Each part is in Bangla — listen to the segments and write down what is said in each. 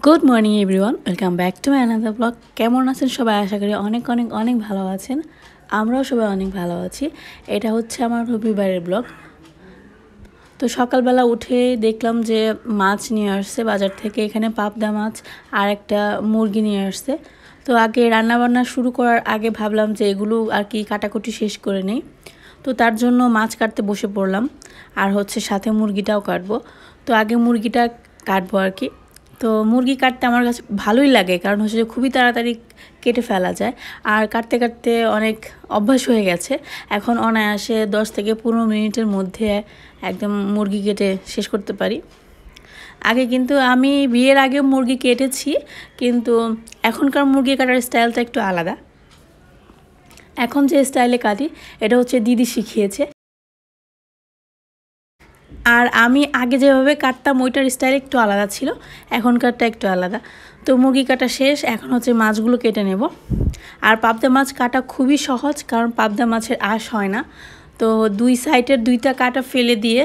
Good morning everyone, welcome back to my another blog. কেমন আছেন সবাই? আশা করি অনেক অনেক অনেক ভালো আছেন। আমরাও সবাই অনেক ভালো আছি। এটা হচ্ছে আমার রবিবারের ব্লগ। তো সকালবেলা উঠে দেখলাম যে মাছ নিয়ে আসছে বাজার থেকে। এখানে পাবদা মাছ আর একটা মুরগি নিয়ে আসছে। তো আগে রান্নাবান্না শুরু করার আগে ভাবলাম যে এগুলো আর কি কাটাকুটি শেষ করে নেই। তো তার জন্য মাছ কাটতে বসে পড়লাম, আর হচ্ছে সাথে মুরগিটাও কাটবো। তো আগে মুরগিটা কাটবো আর কি। তো মুরগি কাটতে আমার কাছে ভালোই লাগে, কারণ হচ্ছে যে খুবই তাড়াতাড়ি কেটে ফেলা যায়, আর কাটতে কাটতে অনেক অভ্যাস হয়ে গেছে। এখন অনায়াসে 10 থেকে 15 মিনিটের মধ্যে একদম মুরগি কেটে শেষ করতে পারি। আগে কিন্তু আমি বিয়ের আগে মুরগি কেটেছি, কিন্তু এখনকার মুরগি কাটার স্টাইলটা একটু আলাদা। এখন যে স্টাইলে কাটি এটা হচ্ছে দিদি শিখিয়েছে, আর আমি আগে যেভাবে কাটতাম ওইটার স্টাইল একটু আলাদা ছিল, এখনকারটা একটু আলাদা। তো মুরগি কাটা শেষ, এখন হচ্ছে মাছগুলো কেটে নেব। আর পাবদা মাছ কাটা খুবই সহজ, কারণ পাবদা মাছের আঁশ হয় না। তো দুই সাইডের দুইটা কাটা ফেলে দিয়ে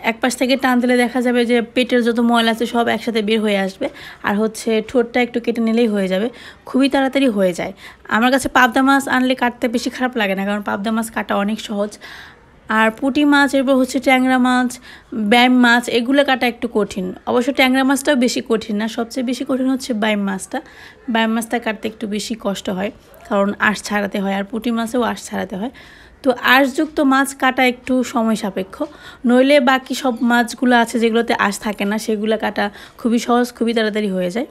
এক পাশ থেকে টান দিলে দেখা যাবে যে পেটের যত ময়লা আছে সব একসাথে বের হয়ে আসবে, আর হচ্ছে ঠোঁটটা একটু কেটে নিলেই হয়ে যাবে। খুবই তাড়াতাড়ি হয়ে যায়। আমার কাছে পাবদা মাছ আনলে কাটতে বেশি খারাপ লাগে না, কারণ পাবদা মাছ কাটা অনেক সহজ। আর পুঁটি মাছ, এরপর হচ্ছে ট্যাংরা মাছ, ব্যাম মাছ, এগুলো কাটা একটু কঠিন। অবশ্য ট্যাংরা মাছটাও বেশি কঠিন না, সবচেয়ে বেশি কঠিন হচ্ছে ব্যাম মাছটা। ব্যাম মাছটা কাটতে একটু বেশি কষ্ট হয়, কারণ আঁশ ছাড়াতে হয়, আর পুঁটি মাছেও আঁশ ছাড়াতে হয়। তো আঁশযুক্ত মাছ কাটা একটু সময় সাপেক্ষ, নইলে বাকি সব মাছগুলো আছে যেগুলোতে আঁশ থাকে না, সেগুলো কাটা খুবই সহজ, খুবই তাড়াতাড়ি হয়ে যায়।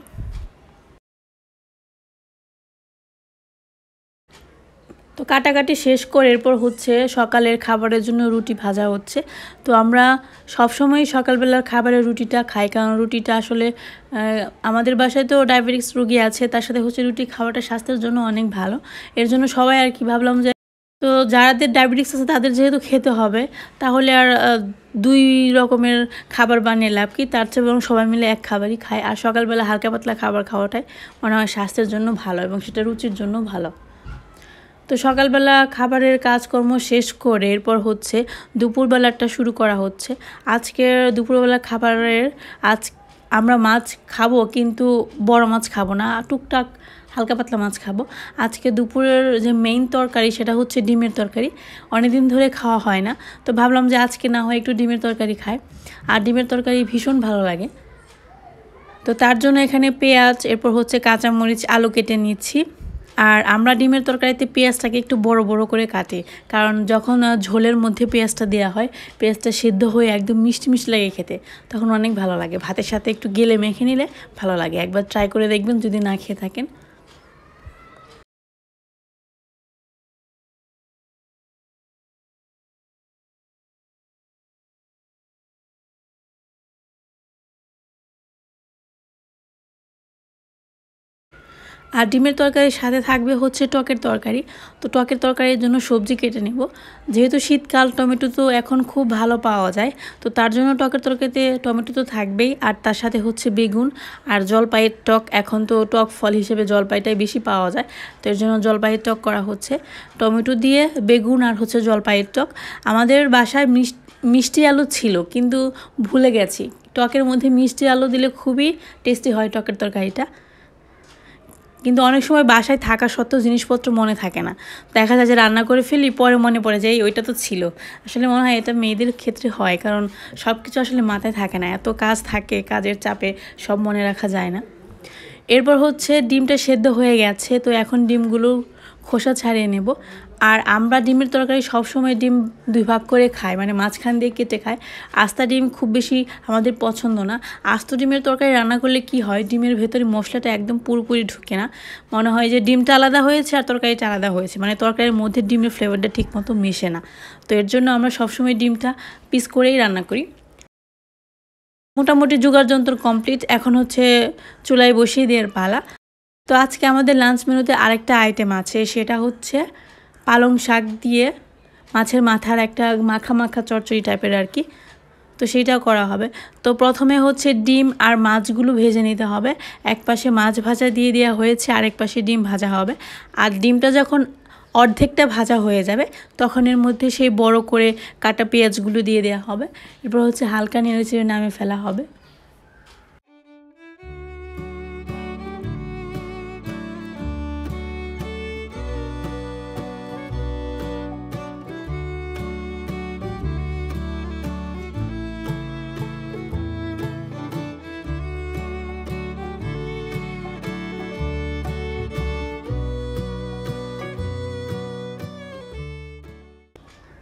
তো কাটাকাটি শেষ করে এরপর হচ্ছে সকালের খাবারের জন্য রুটি ভাজা হচ্ছে। তো আমরা সবসময় সকালবেলার খাবারের রুটিটা খাই, কারণ রুটিটা আসলে আমাদের বাসায় তো ডায়াবেটিস রোগী আছে, তার সাথে হচ্ছে রুটি খাওয়াটা স্বাস্থ্যের জন্য অনেক ভালো। এর জন্য সবাই আর কি ভাবলাম যে, তো যাদের ডায়াবেটিস আছে তাদের যেহেতু খেতে হবে, তাহলে আর দুই রকমের খাবার বানিয়ে লাভ কি, তার চেয়ে বরং সবাই মিলে এক খাবারই খায়। আর সকালবেলা হালকা পাতলা খাবার খাওয়াটাই মনে হয় স্বাস্থ্যের জন্য ভালো, এবং সেটা রুচির জন্য ভালো। তো সকালবেলা খাবারের কাজকর্ম শেষ করে এরপর হচ্ছে দুপুরবেলাটা শুরু করা হচ্ছে। আজকের দুপুরবেলা খাবারের আমরা মাছ খাবো, কিন্তু বড় মাছ খাবো না, টুকটাক হালকা পাতলা মাছ খাবো। আজকে দুপুরের যে মেইন তরকারি সেটা হচ্ছে ডিমের তরকারি। অনেকদিন ধরে খাওয়া হয় না, তো ভাবলাম যে আজকে না হয় একটু ডিমের তরকারি খাই। আর ডিমের তরকারি ভীষণ ভালো লাগে। তো তার জন্য এখানে পেঁয়াজ, এরপর হচ্ছে কাঁচামরিচ, আলু কেটে নিচ্ছি। আর আমরা ডিমের তরকারিতে পেঁয়াজটাকে একটু বড় বড় করে কাটি, কারণ যখন ঝোলের মধ্যে পেঁয়াজটা দেওয়া হয়, পেঁয়াজটা সিদ্ধ হয়ে একদম মিষ্টি মিষ্টি লাগে খেতে, তখন অনেক ভালো লাগে। ভাতের সাথে একটু গেলে মেখে নিলে ভালো লাগে। একবার ট্রাই করে দেখবেন যদি না খেয়ে থাকেন। আর ডিমের তরকারির সাথে থাকবে হচ্ছে টকের তরকারি। তো টকের তরকারির জন্য সবজি কেটে নেব। যেহেতু শীতকাল, টমেটো তো এখন খুব ভালো পাওয়া যায়, তো তার জন্য টকের তরকারিতে টমেটো তো থাকবেই, আর তার সাথে হচ্ছে বেগুন আর জলপাইয়ের টক। এখন তো টক ফল হিসেবে জলপাইটাই বেশি পাওয়া যায়, তো এর জন্য জলপাইয়ের টক করা হচ্ছে। টমেটো দিয়ে বেগুন আর হচ্ছে জলপাইয়ের টক। আমাদের বাসায় মিষ্টি আলু ছিল, কিন্তু ভুলে গেছি। টকের মধ্যে মিষ্টি আলু দিলে খুবই টেস্টি হয় টকের তরকারিটা, কিন্তু অনেক সময় বাসায় থাকা সত্ত্বেও জিনিসপত্র মনে থাকে না। দেখা যায় যে রান্না করে ফেলি, পরে মনে পড়ে যায় ওইটা তো ছিল। আসলে মনে হয় এটা মেয়েদের ক্ষেত্রে হয়, কারণ সব কিছু আসলে মাথায় থাকে না, এত কাজ থাকে, কাজের চাপে সব মনে রাখা যায় না। এরপর হচ্ছে ডিমটা সেদ্ধ হয়ে গেছে, তো এখন ডিমগুলো খোসা ছাড়িয়ে নেব। আর আমরা ডিমের তরকারি সবসময় ডিম দুই ভাগ করে খাই, মানে মাঝখান দিয়ে কেটে খাই। আস্তা ডিম খুব বেশি আমাদের পছন্দ না। আস্ত ডিমের তরকারি রান্না করলে কি হয়, ডিমের ভেতরে মশলাটা একদম পুরোপুরি ঢুকে না, মনে হয় যে ডিমটা আলাদা হয়েছে আর তরকারিটা আলাদা হয়েছে, মানে তরকারির মধ্যে ডিমের ফ্লেভারটা ঠিক মতো মেশে না। তো এর জন্য আমরা সবসময় ডিমটা পিস করেই রান্না করি। মোটামুটি জোগাড় যন্ত্র কমপ্লিট, এখন হচ্ছে চুলায় বসিয়ে দেওয়ার পালা। তো আজকে আমাদের লাঞ্চ মেনুতে আরেকটা আইটেম আছে, সেটা হচ্ছে পালং শাক দিয়ে মাছের মাথার একটা মাখা মাখা চচ্চড়ি টাইপের আর কি। তো সেইটাও করা হবে। তো প্রথমে হচ্ছে ডিম আর মাছগুলো ভেজে নিতে হবে। এক পাশে মাছ ভাজা দিয়ে দেওয়া হয়েছে, আরেক পাশে ডিম ভাজা হবে। আর ডিমটা যখন অর্ধেকটা ভাজা হয়ে যাবে, তখন এর মধ্যে সেই বড় করে কাটা পেঁয়াজগুলো দিয়ে দেওয়া হবে। এরপর হচ্ছে হালকা নেড়ে চেড়ে নামে ফেলা হবে।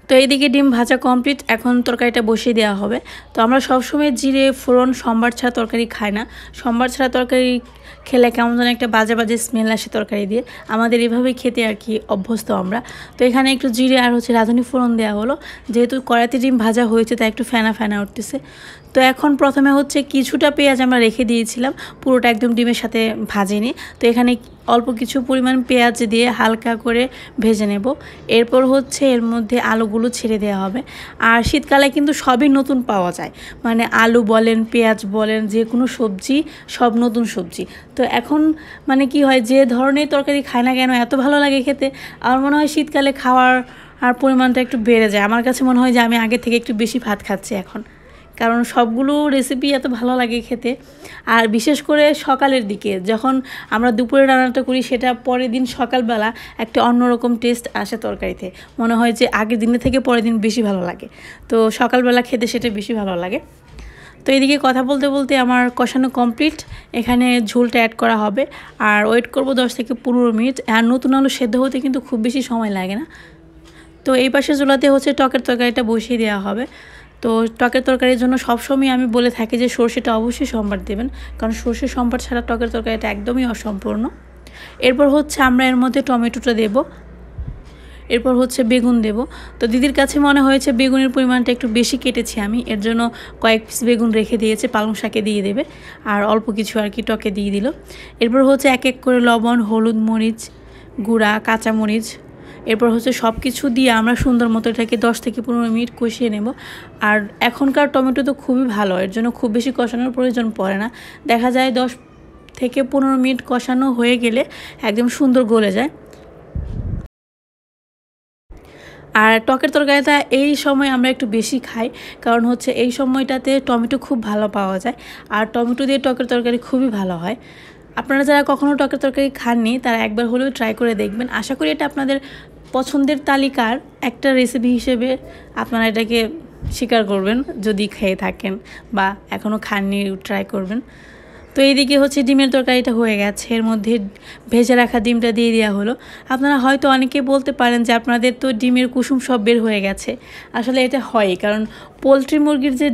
তো এইদিকে ডিম ভাজা কমপ্লিট, এখন তরকারিটা বসিয়ে দেওয়া হবে। তো আমরা সবসময় জিরে ফোড়ন সম্বার ছাড়া তরকারি খাই না। সম্বার ছাড়া তরকারি খেলে কেমন যেন একটা বাজে বাজে স্মেল আসে তরকারি দিয়ে, আমাদের এভাবেই খেতে আর কি অভ্যস্ত আমরা। তো এখানে একটু জিরে আর রাঁধুনি ফোড়ন দেওয়া হলো, যেহেতু কড়াইতে ডিম ভাজা হয়েছে তাই একটু ফেনা ফেনা উঠতেছে। তো এখন প্রথমে কিছুটা পেঁয়াজ আমরা রেখে দিয়েছিলাম, পুরোটা একদম ডিমের সাথে ভাজিনি। তো এখানে অল্প কিছু পরিমাণ পেঁয়াজ দিয়ে হালকা করে ভেজে নেব। এরপর এর মধ্যে আলুগুলো ছেড়ে দেওয়া হবে। আর শীতকালে কিন্তু সবই নতুন পাওয়া যায়, মানে আলু বলেন, পেঁয়াজ বলেন, যে কোনো সবজি সব নতুন সবজি। তো এখন মানে কি হয়, যে ধরনের তরকারি খায় না কেন এত ভালো লাগে খেতে। আমার মনে হয় শীতকালে খাওয়ার পরিমাণটা একটু বেড়ে যায়। আমার কাছে মনে হয় যে আমি আগে থেকে একটু বেশি ভাত খাচ্ছি এখন, কারণ সবগুলো রেসিপি এত ভালো লাগে খেতে। আর বিশেষ করে সকালের দিকে যখন আমরা দুপুরে রান্নাটা করি, সেটা পরের দিন সকালবেলা একটা অন্যরকম টেস্ট আসে তরকারিতে, মনে হয় যে আগের দিনের থেকে পরের দিন বেশি ভালো লাগে। তো সকালবেলা খেতে সেটা বেশি ভালো লাগে। তো এদিকে কথা বলতে বলতে আমার কষানো কমপ্লিট, এখানে ঝোলটা অ্যাড করা হবে। আর ওয়েট করব 10 থেকে 15 মিনিট। আর নতুন আলু সেদ্ধ হতে কিন্তু খুব বেশি সময় লাগে না। তো এই পাশে চুলাতে টকের তরকারিটা বসিয়ে দেওয়া হবে। তো টকের তরকারির জন্য সবসময় আমি বলে থাকি যে সর্ষেটা অবশ্যই সম্বার দেবেন, কারণ সর্ষে সম্বার ছাড়া টকের তরকারিটা একদমই অসম্পূর্ণ। এরপর আমরা এর মধ্যে টমেটোটা দেব, এরপর বেগুন দেব। তো দিদির কাছে মনে হয়েছে বেগুনের পরিমাণটা একটু বেশি কেটেছি আমি, এর জন্য কয়েক পিস বেগুন রেখে দিয়েছে, পালং শাকে দিয়ে দেবে। আর অল্প কিছু আর কি টকে দিয়ে দিল। এরপর এক এক করে লবণ, হলুদ, মরিচ গুঁড়া, কাঁচামরিচ, এরপর সব কিছু দিয়ে আমরা সুন্দর মতো এটাকে 10 থেকে 15 মিনিট কষিয়ে নেব। আর এখনকার টমেটো তো খুবই ভালো, এর জন্য খুব বেশি কষানোর প্রয়োজন পড়ে না। দেখা যায় 10 থেকে 15 মিনিট কষানো হয়ে গেলে একদম সুন্দর গলে যায়। আর টকের তরকারিটা এই সময় আমরা একটু বেশি খাই, কারণ এই সময়টাতে টমেটো খুব ভালো পাওয়া যায়। আর টমেটো দিয়ে টকের তরকারি খুবই ভালো হয়। আপনারা যারা কখনো টকের তরকারি খাননি তারা একবার হলেও ট্রাই করে দেখবেন। আশা করি এটা আপনাদের পছন্দের তালিকার একটা রেসিপি হিসেবে আপনারা এটাকে স্বীকার করবেন, যদি খেয়ে থাকেন বা এখনও খাননি, ট্রাই করবেন। তো এইদিকে ডিমের তরকারিটা হয়ে গেছে, এর মধ্যে ভেজে রাখা ডিমটা দিয়ে দেওয়া হলো। আপনারা হয়তো অনেকে বলতে পারেন যে আপনাদের তো ডিমের কুসুম সব বের হয়ে গেছে। আসলে এটা হয়, কারণ পোলট্রি মুরগির যে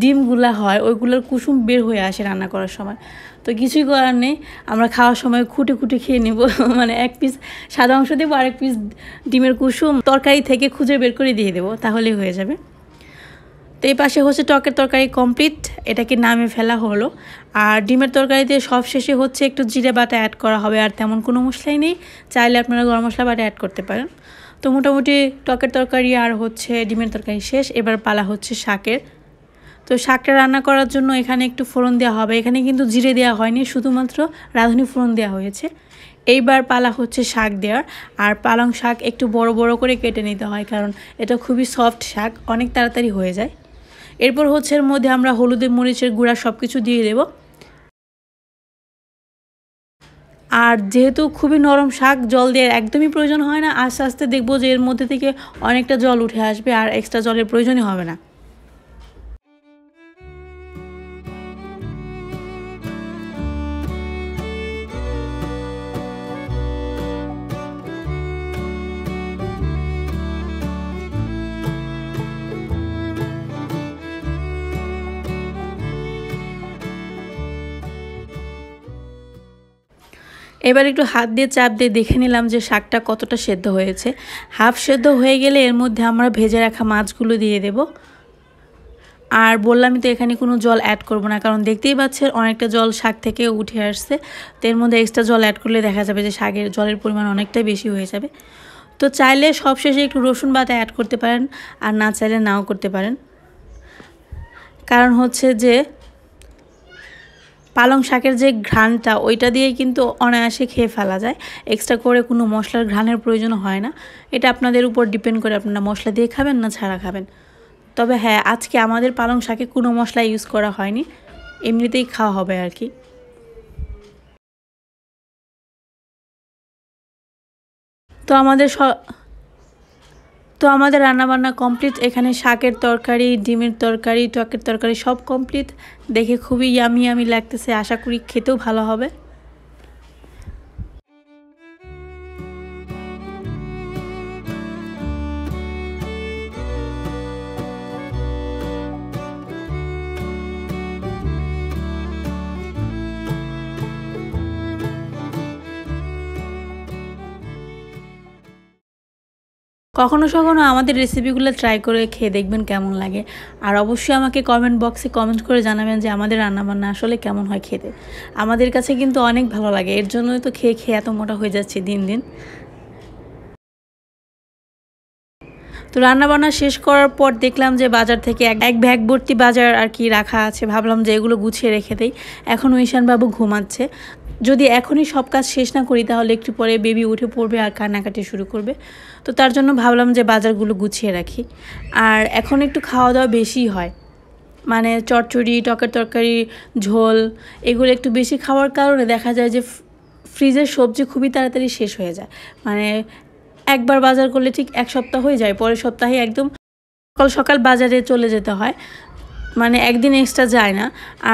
ডিমগুলো হয় ওইগুলোর কুসুম বের হয়ে আসে রান্না করার সময়। তো কিছুই করার নেই, আমরা খাওয়ার সময় খুঁটে খুঁটে খেয়ে নেব। মানে এক পিস সাদা অংশ দেবো, আরেক পিস ডিমের কুসুম তরকারি থেকে খুঁজে বের করে দিয়ে দেবো, তাহলেই হয়ে যাবে। তো এই পাশে টকের তরকারি কমপ্লিট, এটাকে নামে ফেলা হলো। আর ডিমের তরকারিতে সব শেষে একটু জিরে বাটা অ্যাড করা হবে, আর তেমন কোনো মশলাই নেই, চাইলে আপনারা গরম মশলা বাটা অ্যাড করতে পারেন। তো মোটামুটি টকের তরকারি আর ডিমের তরকারি শেষ। এবার পালা শাকের। তো শাকটা রান্না করার জন্য এখানে একটু ফোড়ন দেওয়া হবে। এখানে কিন্তু জিরে দেওয়া হয়নি, শুধুমাত্র রাঁধুনি ফোড়ন দেওয়া হয়েছে। এইবার পালা শাক দেওয়ার। আর পালং শাক একটু বড় বড় করে কেটে নিতে হয়, কারণ এটা খুবই সফট শাক, অনেক তাড়াতাড়ি হয়ে যায়। এরপর এর মধ্যে আমরা হলুদের, মরিচের গুঁড়া সব কিছু দিয়ে দেব। আর যেহেতু খুবই নরম শাক, জল দেওয়ার একদমই প্রয়োজন হয় না। আস্তে আস্তে দেখবো যে এর মধ্যে থেকে অনেকটা জল উঠে আসবে, আর এক্সট্রা জলের প্রয়োজনই হবে না। এবার একটু হাত দিয়ে চাপ দিয়ে দেখে নিলাম যে শাকটা কতটা সেদ্ধ হয়েছে। হাফ সেদ্ধ হয়ে গেলে এর মধ্যে আমরা ভেজে রাখা মাছগুলো দিয়ে দেব। আর বললামই তো এখানে কোনো জল অ্যাড করব না, কারণ দেখতেই পাচ্ছেন অনেকটা জল শাক থেকে উঠে আসছে। তো এর মধ্যে এক্সট্রা জল অ্যাড করলে দেখা যাবে যে শাকের জলের পরিমাণ অনেকটাই বেশি হয়ে যাবে। তো চাইলে সবশেষে একটু রসুন বাটা অ্যাড করতে পারেন, আর না চাইলে নাও করতে পারেন। কারণ যে পালং শাকের যে ঘ্রাণটা, ওইটা দিয়ে কিন্তু অনায়াসে খেয়ে ফেলা যায়, এক্সট্রা করে কোনো মশলার ঘ্রাণের প্রয়োজন হয় না। এটা আপনাদের উপর ডিপেন্ড করে আপনারা মশলা দিয়ে খাবেন না ছাড়া খাবেন। তবে হ্যাঁ, আজকে আমাদের পালং শাকে কোনো মশলা ইউজ করা হয়নি, এমনিতেই খাওয়া হবে আর কি। তো আমাদের রান্নাবান্না কমপ্লিট। এখানে শাকের তরকারি, ডিমের তরকারি, টকের তরকারি সব কমপ্লিট। দেখে খুবই ইয়ামি ইয়ামি লাগতেছে, আশা করি খেতেও ভালো হবে। কখনো কখনো আমাদের রেসিপিগুলো ট্রাই করে খেয়ে দেখবেন কেমন লাগে। আর অবশ্যই আমাকে কমেন্ট বক্সে কমেন্ট করে জানাবেন যে আমাদের রান্নাবান্না আসলে কেমন হয় খেতে। আমাদের কাছে কিন্তু অনেক ভালো লাগে, এর জন্যই তো খেয়ে খেয়ে এত মোটা হয়ে যাচ্ছে দিন দিন। তো রান্নাবান্না শেষ করার পর দেখলাম যে বাজার থেকে এক ব্যাগ ভর্তি বাজার আর কি রাখা আছে। ভাবলাম যে এগুলো গুছিয়ে রেখে দেই। এখন ঈশানবাবু ঘুমাচ্ছে। যদি এখনই সব কাজ শেষ না করি তাহলে একটু পরে বেবি উঠে পড়বে আর কান্নাকাটি শুরু করবে। তো তার জন্য ভাবলাম যে বাজারগুলো গুছিয়ে রাখি। আর এখন একটু খাওয়া দাওয়া বেশি হয়, মানে চচ্চড়ি, টকের তরকারি, ঝোল এগুলো একটু বেশি খাওয়ার কারণে দেখা যায় যে ফ্রিজের সবজি খুবই তাড়াতাড়ি শেষ হয়ে যায়। মানে একবার বাজার করলে ঠিক এক সপ্তাহ হয়ে যায়, পরের সপ্তাহে একদম সকাল সকাল বাজারে চলে যেতে হয়, মানে একদিন এক্সট্রা যায় না।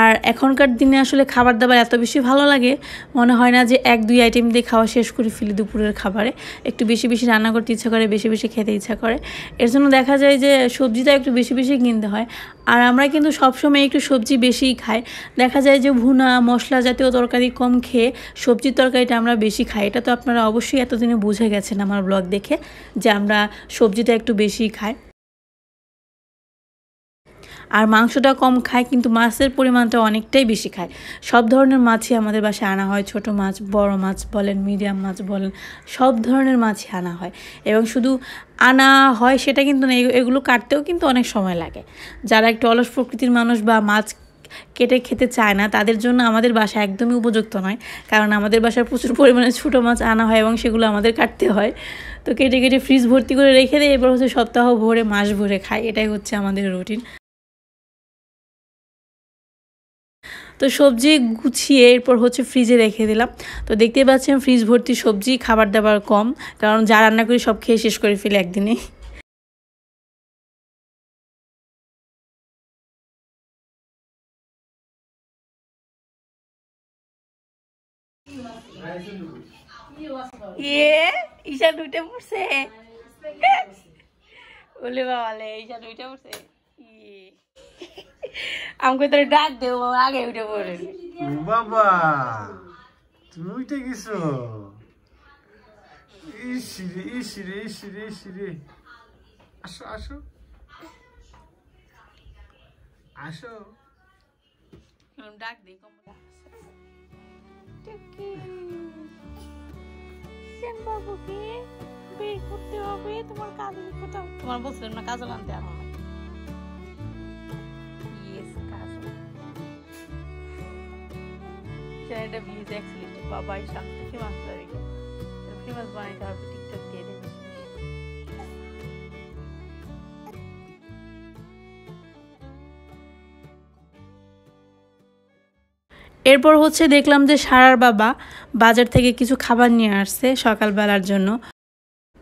আর এখনকার দিনে আসলে খাবার দাবার এত বেশি ভালো লাগে, মনে হয় না যে এক দুই আইটেম দিয়ে খাওয়া শেষ করে ফেলি দুপুরের খাবারে। একটু বেশি বেশি রান্না করতে ইচ্ছা করে, বেশি বেশি খেতে ইচ্ছা করে। এর জন্য দেখা যায় যে সবজিটা একটু বেশি বেশি কিনতে হয়। আর আমরা কিন্তু সবসময় একটু সবজি বেশিই খাই। দেখা যায় যে ভুনা মশলা জাতীয় তরকারি কম খেয়ে সবজির তরকারিটা আমরা বেশি খাই। এটা তো আপনারা অবশ্যই এতদিনে বুঝে গেছেন আমার ব্লগ দেখে যে আমরা সবজিটা একটু বেশিই খাই। আর মাংসটা কম খায়, কিন্তু মাছের পরিমাণটা অনেকটাই বেশি খায়। সব ধরনের মাছই আমাদের বাসায় আনা হয়, ছোট মাছ, বড় মাছ বলেন, মিডিয়াম মাছ বলেন, সব ধরনের মাছই আনা হয়। এবং শুধু আনা হয় সেটা কিন্তু না, এগুলো কাটতেও কিন্তু অনেক সময় লাগে। যারা একটু অলস প্রকৃতির মানুষ বা মাছ কেটে খেতে চায় না, তাদের জন্য আমাদের বাসা একদমই উপযুক্ত নয়। কারণ আমাদের বাসায় প্রচুর পরিমাণে ছোটো মাছ আনা হয় এবং সেগুলো আমাদের কাটতে হয়। তো কেটে কেটে ফ্রিজ ভর্তি করে রেখে দেয়, এবার হচ্ছে সপ্তাহ ভরে মাস ভরে খাই। এটাই হচ্ছে আমাদের রুটিন। তো সবজি গুছিয়ে এরপর হচ্ছে ফ্রিজে রেখে দিলাম। তো দেখতে পাচ্ছেন ফ্রিজ ভর্তি সবজি, খাবার দাবার কম, কারণ যা রান্না করি সব খেয়ে শেষ করে ফেলি একদিনে। ইয়ে ঈশান উঠে পড়ছে, বলে বাবালে ঈশান উঠে পড়ছে। ইয়ে আমাকে তোর ডাক দেবো, আগে উঠে পড়ে। বাবা তুমি উঠে গেছো? ইসিরে ইসিরে ইসিরে ইসিরে, আসো আসো আসো। ডাক দিই বাবুকে বের করতে হবে, তোমার কাজ কোথাও, তোমার বলছিলাম না কাজল আনতে আমার। এটা ভিউজ এক্সেলেন্ট, বাবাই সাথে ফেমাস হয়ে গেল। ফেমাস বানাইতে হবে, টিকটক দিয়ে দেবে। এরপর হচ্ছে দেখলাম যে সারার বাবা বাজার থেকে কিছু খাবার নিয়ে আসছে সকালবেলার জন্য।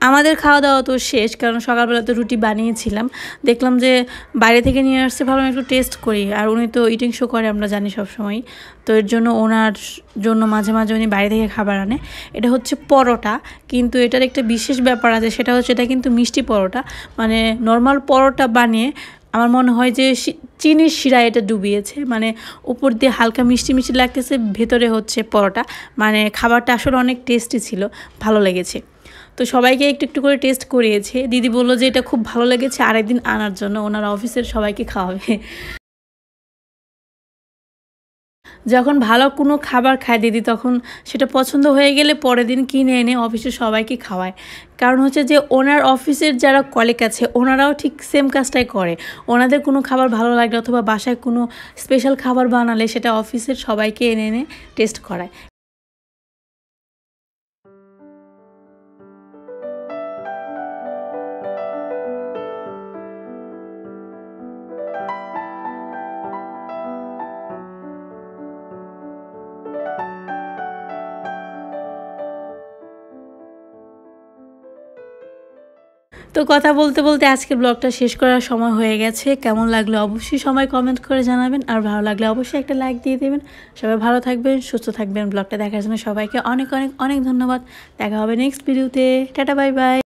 আমাদের খাওয়া দাওয়া তো শেষ, কারণ সকালবেলা তো রুটি বানিয়েছিলাম। দেখলাম যে বাইরে থেকে নিয়ে আসছে, ভাবলাম একটু টেস্ট করি। আর উনি তো ইটিং শো করে, আমরা জানি সবসময়। তো এর জন্য ওনার জন্য মাঝে মাঝে উনি বাইরে থেকে খাবার আনে। এটা হচ্ছে পরোটা, কিন্তু এটার একটা বিশেষ ব্যাপার আছে, সেটা হচ্ছে এটা কিন্তু মিষ্টি পরোটা। মানে নর্মাল পরোটা বানিয়ে আমার মনে হয় যে চিনির শিরায় এটা ডুবিয়েছে, মানে উপর দিয়ে হালকা মিষ্টি মিষ্টি লাগতেছে, ভেতরে হচ্ছে পরোটা। মানে খাবারটা আসলে অনেক টেস্টি ছিল, ভালো লেগেছে। তো সবাইকে একটু একটু করে টেস্ট করিয়েছে। দিদি বললো যে এটা খুব ভালো লেগেছে, আরেকদিন আনার জন্য ওনার অফিসের সবাইকে খাওয়াবে। যখন ভালো কোনো খাবার খায় দিদি, তখন সেটা পছন্দ হয়ে গেলে পরের দিন কিনে এনে অফিসে সবাইকে খাওয়ায়। কারণ হচ্ছে যে ওনার অফিসের যারা কলিগ আছে ওনারাও ঠিক সেম কাজটাই করে। ওনাদের কোনো খাবার ভালো লাগলে অথবা বাসায় কোনো স্পেশাল খাবার বানালে সেটা অফিসের সবাইকে এনে এনে টেস্ট করায়। তো কথা বলতে বলতে আজকের ব্লগটা শেষ করার সময় হয়ে গেছে। কেমন লাগলো অবশ্যই সবাই কমেন্ট করে জানাবেন, আর ভালো লাগলে অবশ্যই একটা লাইক দিয়ে দেবেন। সবাই ভালো থাকবেন, সুস্থ থাকবেন। ব্লগটা দেখার জন্য সবাইকে অনেক অনেক অনেক ধন্যবাদ। দেখা হবে নেক্সট ভিডিওতে। Tata, bye bye.